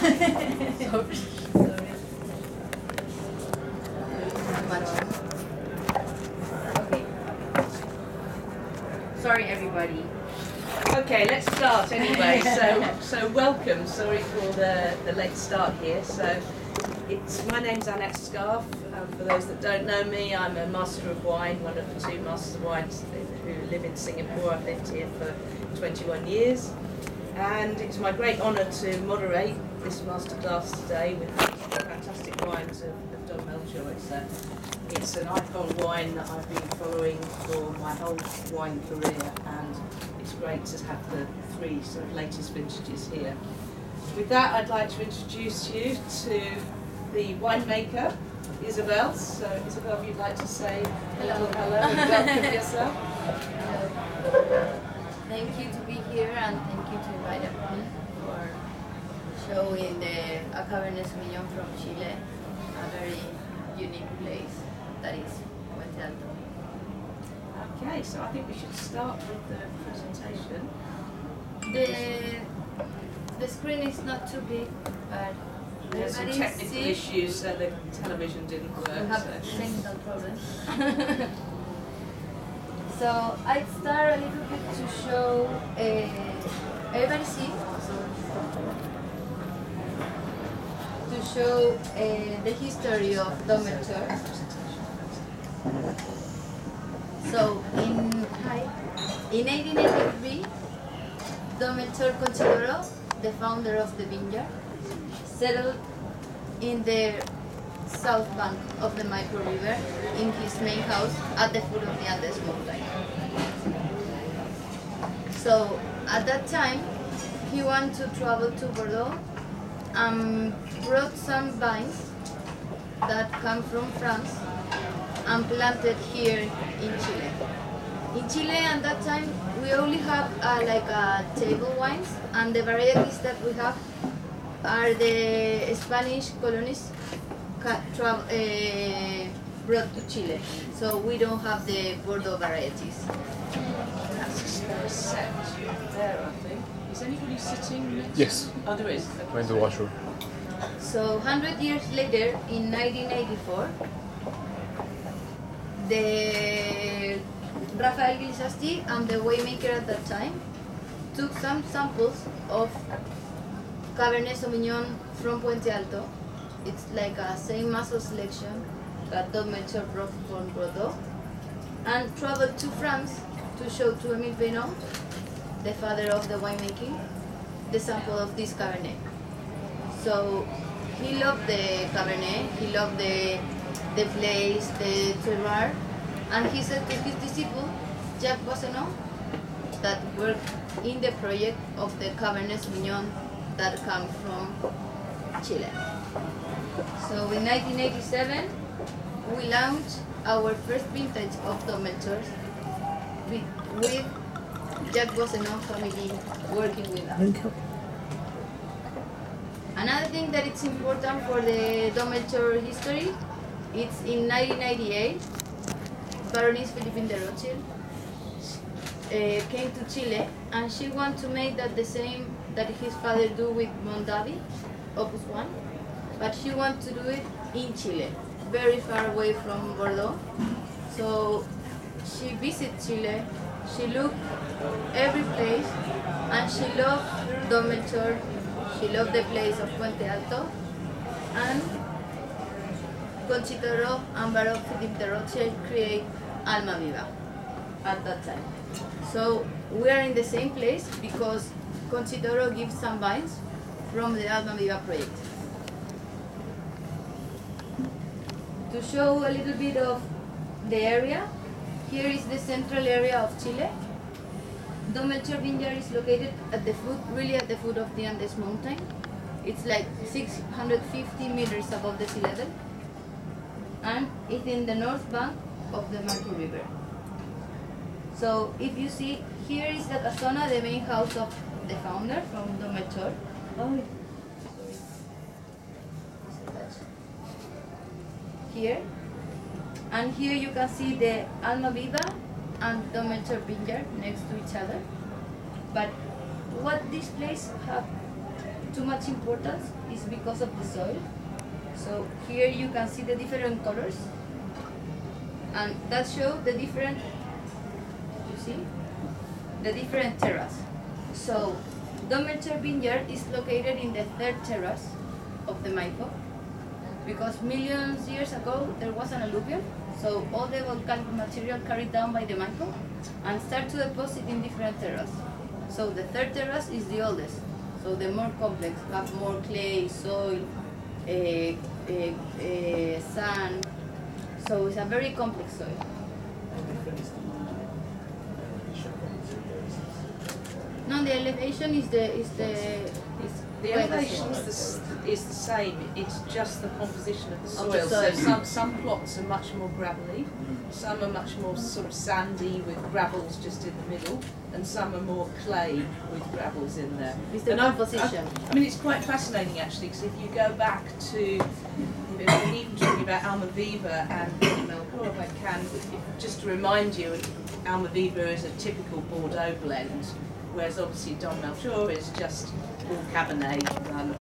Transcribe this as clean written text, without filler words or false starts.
Sorry. Okay. Sorry, everybody. Okay, let's start anyway. So welcome. Sorry for the late start here. So my name's Annette Scarfe. For those that don't know me, I'm a Master of Wine, one of the two Masters of Wine who live in Singapore. I've lived here for 21 years. And it's my great honour to moderate this masterclass today with fantastic wines of Don Melchior. It's an icon wine that I've been following for my whole wine career, and it's great to have the three sort of latest vintages here. With that, I'd like to introduce you to the winemaker, Isabel. So Isabel, if you'd like to say hello and welcome yourself. Thank you to be here, and thank you to invite me for showing a Cabernet Sauvignon from Chile, a very unique place that is Puente Alto. Okay, so I think we should start with the presentation. The screen is not too big, but there's some technical issues, so the television didn't work. We have technical problems. So I start a little bit to show everybody see, to show the history of Don Melchior. So in 1883, Don Melchior Conchidoro, the founder of the vineyard, settled in the south bank of the Maipo River in his main house at the foot of the Andes mountain. So at that time, he wanted to travel to Bordeaux and brought some vines that come from France and planted here in Chile. In Chile at that time, we only have table wines, and the varieties that we have are the Spanish colonists brought to Chile, so we don't have the Bordeaux varieties. That's a set there, I think. Is anybody sitting next? Yes. Oh, there is. Okay. In the washroom. So 100 years later, in 1984, the Rafael Guillisasti and the winemaker at that time took some samples of Cabernet Sauvignon from Puente Alto. It's like a same muscle selection that Don Melchior brought from Bordeaux, and traveled to France to show to Émile Peynaud, the father of the winemaking, the sample of this Cabernet. So he loved the Cabernet, he loved the place, the terroir, and he said to his disciple, Jacques Boissenon, that worked in the project of the Cabernet Sauvignon that comes from Chile. So in 1987, we launched our first vintage of Don Melchior with Jacques Boissenon family working with us. Another thing that is important for the Don Melchior history, it's in 1998, Baroness Philippine de Rothschild came to Chile, and she wanted to make that the same that his father do with Mondavi, Opus 1, but she wanted to do it in Chile, very far away from Bordeaux. So she visited Chile, she looked every place, and she loved Don Melchior, she loved the place of Puente Alto, and Conchidoro and Baron Philippe de Rothschild create Alma Viva at that time. So we are in the same place because Conchidoro gives some vines from the Alma Viva project. To show a little bit of the area, here is the central area of Chile. Don Melchior Vineyard is located at the foot, really at the foot of the Andes mountain. It's like 650 meters above the sea level, and it's in the north bank of the Maipo River. So if you see, here is the casona, the main house of the founder from Don Melchior. Oh, here, and here you can see the Alma Viva and Don Melchior Vineyard next to each other. But what this place have too much importance is because of the soil. So here you can see the different colors, and that shows the different, you see, the different terrace. So Domercher vineyard is located in the third terrace of the Maipo, because millions years ago there was an alluvium, so all the volcanic material carried down by the Maipo and start to deposit in different terraces. So the third terrace is the oldest, so the more complex, have more clay, soil, sand, so it's a very complex soil. No, the elevation is the elevation is the same. It's just the composition of the soil. Of the soil. So some plots are much more gravelly, some are much more sort of sandy with gravels just in the middle, and some are more clay with gravels in there. It's the composition. I mean, it's quite fascinating actually, because if you go back to, even talking about Almaviva and Melchor, if I can, just to remind you, Almaviva is a typical Bordeaux blend, whereas obviously Don Melchor is just all Cabernet